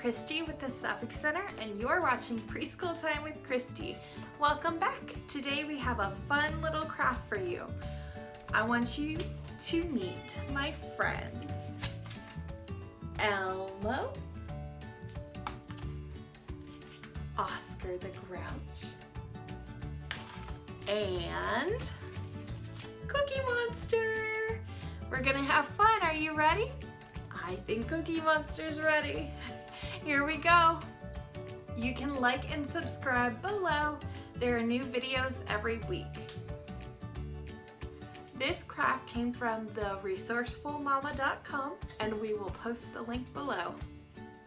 Kristi with the Suffolk Center, and you're watching Preschool Time with Kristi. Welcome back. Today we have a fun little craft for you. I want you to meet my friends, Elmo, Oscar the Grouch, and Cookie Monster. We're gonna have fun. Are you ready? I think Cookie Monster's ready. Here we go. You can like and subscribe below. There are new videos every week. This craft came from the resourcefulmama.com, and we will post the link below.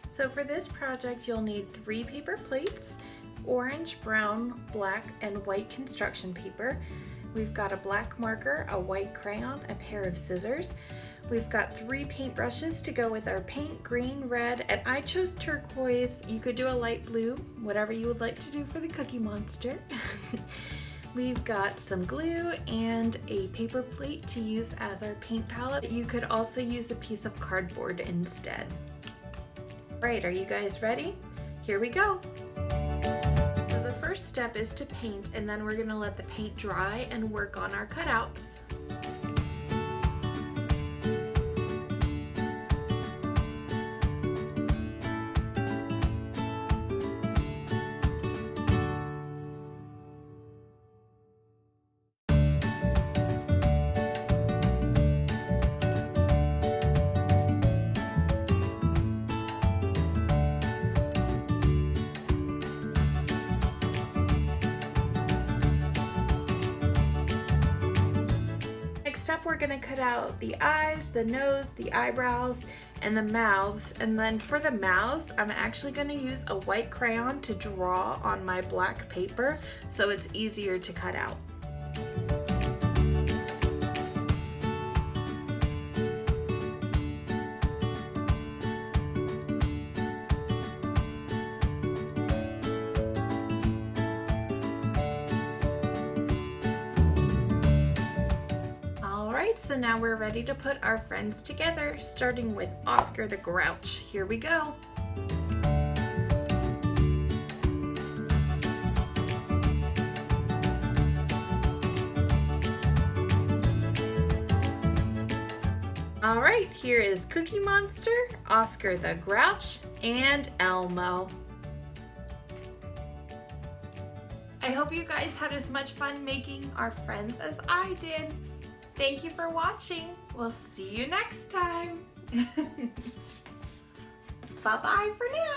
So for this project, you'll need 3 paper plates, orange, brown, black, and white construction paper. We've got a black marker, a white crayon, a pair of scissors. We've got 3 paintbrushes to go with our paint, green, red, and I chose turquoise. You could do a light blue, whatever you would like to do for the Cookie Monster. We've got some glue and a paper plate to use as our paint palette. You could also use a piece of cardboard instead. Right, are you guys ready? Here we go. So the first step is to paint, and then we're gonna let the paint dry and work on our cutouts. Next up, we're gonna cut out the eyes, the nose, the eyebrows, and the mouths. And then for the mouths, I'm actually gonna use a white crayon to draw on my black paper so it's easier to cut out. So now we're ready to put our friends together, starting with Oscar the Grouch. Here we go. All right, here is Cookie Monster, Oscar the Grouch, and Elmo. I hope you guys had as much fun making our friends as I did. Thank you for watching. We'll see you next time. Bye-bye for now.